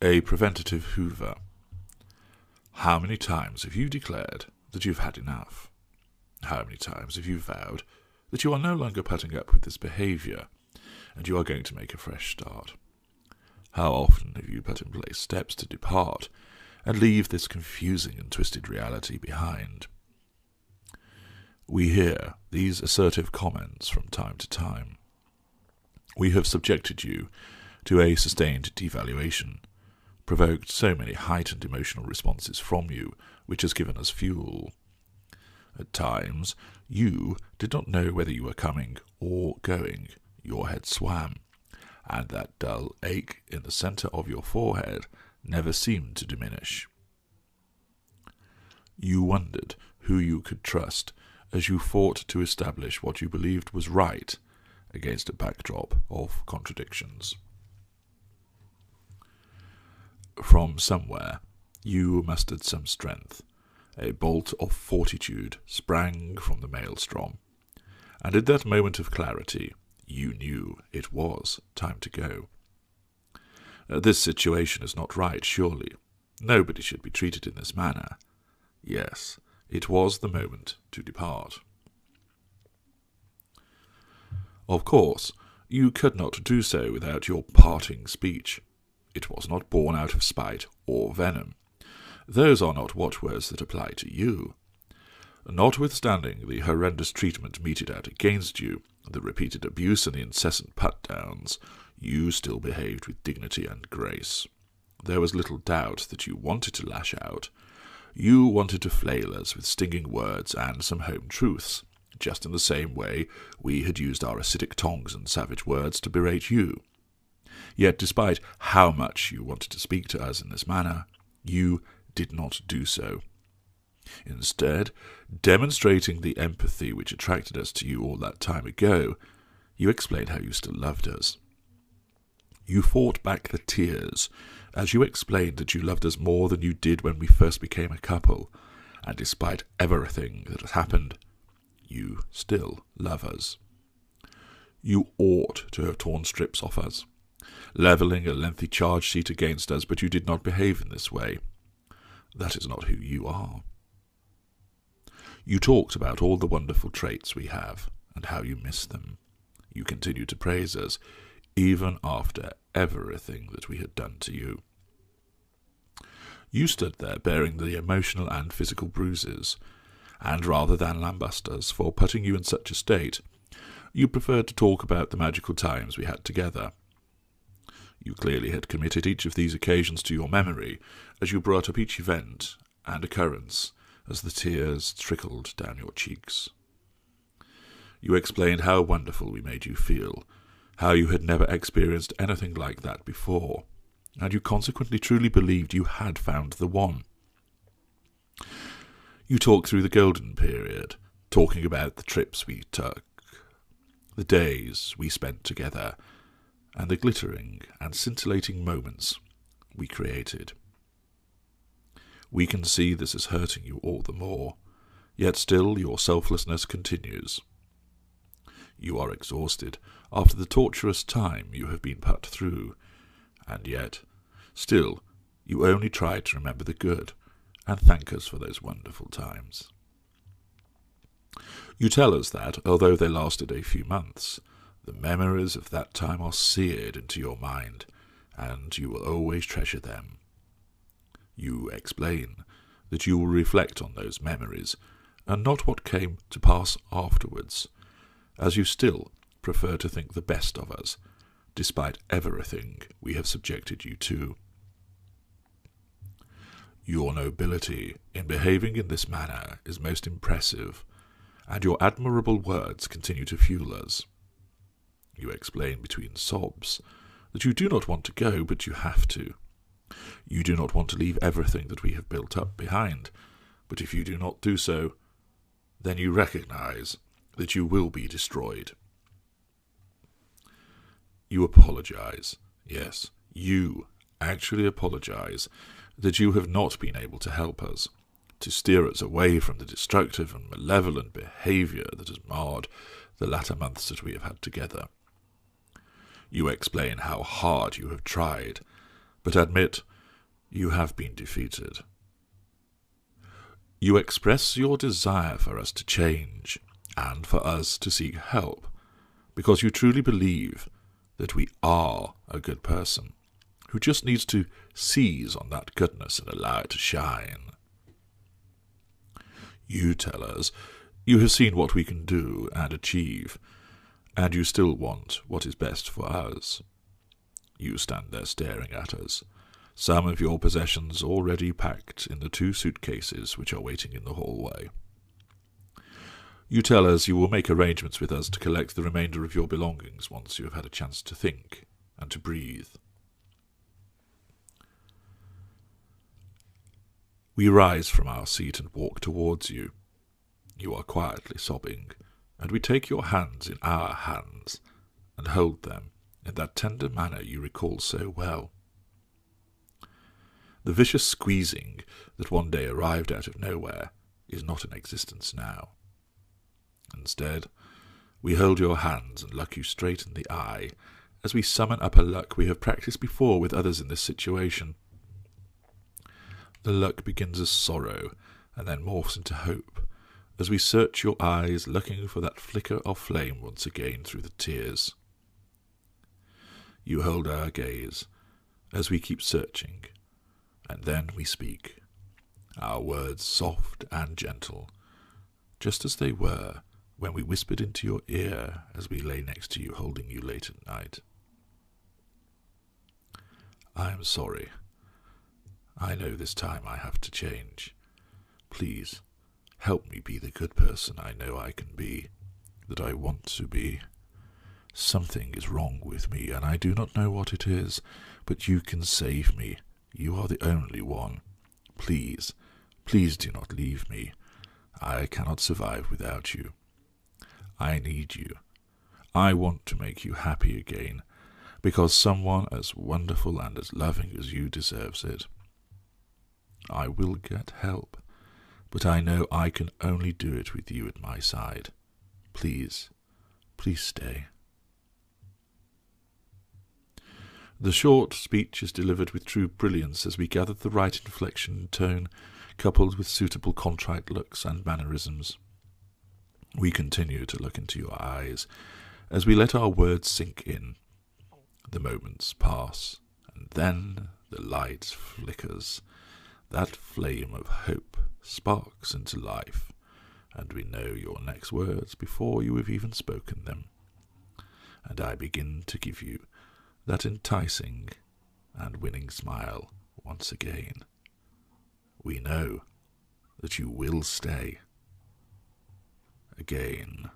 A preventative Hoover. How many times have you declared that you've had enough? How many times have you vowed that you are no longer putting up with this behaviour, and you are going to make a fresh start? How often have you put in place steps to depart and leave this confusing and twisted reality behind? We hear these assertive comments from time to time. We have subjected you to a sustained devaluation, provoked so many heightened emotional responses from you, which has given us fuel. At times, you did not know whether you were coming or going. Your head swam, and that dull ache in the centre of your forehead never seemed to diminish. You wondered who you could trust as you fought to establish what you believed was right against a backdrop of contradictions. From somewhere, you mustered some strength. A bolt of fortitude sprang from the maelstrom, and in that moment of clarity, you knew it was time to go. This situation is not right, surely. Nobody should be treated in this manner. Yes, it was the moment to depart. Of course, you could not do so without your parting speech. It was not born out of spite or venom. Those are not watchwords that apply to you. Notwithstanding the horrendous treatment meted out against you, the repeated abuse and the incessant put-downs, you still behaved with dignity and grace. There was little doubt that you wanted to lash out. You wanted to flail us with stinging words and some home truths, just in the same way we had used our acidic tongues and savage words to berate you. Yet, despite how much you wanted to speak to us in this manner, you did not do so. Instead, demonstrating the empathy which attracted us to you all that time ago, you explained how you still loved us. You fought back the tears as you explained that you loved us more than you did when we first became a couple, and despite everything that has happened, you still love us. You ought to have torn strips off us, levelling a lengthy charge sheet against us, but you did not behave in this way. That is not who you are. You talked about all the wonderful traits we have, and how you miss them. You continued to praise us, even after everything that we had done to you. You stood there bearing the emotional and physical bruises, and rather than lambast us for putting you in such a state, you preferred to talk about the magical times we had together. You clearly had committed each of these occasions to your memory, as you brought up each event and occurrence as the tears trickled down your cheeks. You explained how wonderful we made you feel, how you had never experienced anything like that before, and you consequently truly believed you had found the one. You talked through the golden period, talking about the trips we took, the days we spent together, and the glittering and scintillating moments we created. We can see this is hurting you all the more, yet still your selflessness continues. You are exhausted after the torturous time you have been put through, and yet, still, you only try to remember the good and thank us for those wonderful times. You tell us that, although they lasted a few months, the memories of that time are seared into your mind, and you will always treasure them. You explain that you will reflect on those memories, and not what came to pass afterwards, as you still prefer to think the best of us, despite everything we have subjected you to. Your nobility in behaving in this manner is most impressive, and your admirable words continue to fuel us. You explain between sobs that you do not want to go, but you have to. You do not want to leave everything that we have built up behind, but if you do not do so, then you recognize that you will be destroyed. You apologize. Yes, you actually apologize that you have not been able to help us, to steer us away from the destructive and malevolent behaviour that has marred the latter months that we have had together. You explain how hard you have tried, but admit You have been defeated. You express your desire for us to change and for us to seek help because you truly believe that we are a good person who just needs to seize on that goodness and allow it to shine. You tell us you have seen what we can do and achieve, and you still want what is best for us. You stand there staring at us, some of your possessions already packed in the 2 suitcases which are waiting in the hallway. You tell us you will make arrangements with us to collect the remainder of your belongings once you have had a chance to think and to breathe. We rise from our seat and walk towards you. You are quietly sobbing, and we take your hands in our hands and hold them in that tender manner you recall so well. The vicious squeezing that one day arrived out of nowhere is not in existence now. Instead, we hold your hands and look you straight in the eye as we summon up a look we have practiced before with others in this situation. The look begins as sorrow and then morphs into hope as we search your eyes looking for that flicker of flame once again through the tears. You hold our gaze as we keep searching, and then we speak, our words soft and gentle, just as they were when we whispered into your ear as we lay next to you holding you late at night. I am sorry. I know this time I have to change. Please, help me be the good person I know I can be, that I want to be. Something is wrong with me, and I do not know what it is, but you can save me. You are the only one. Please, please do not leave me. I cannot survive without you. I need you. I want to make you happy again, because someone as wonderful and as loving as you deserves it. I will get help, but I know I can only do it with you at my side. Please, please stay. The short speech is delivered with true brilliance as we gathered the right inflection and tone, coupled with suitable contrite looks and mannerisms. We continue to look into your eyes as we let our words sink in. The moments pass, and then the light flickers. That flame of hope sparks into life, and we know your next words before you have even spoken them. And I begin to give you that enticing and winning smile once again. We know that you will stay again.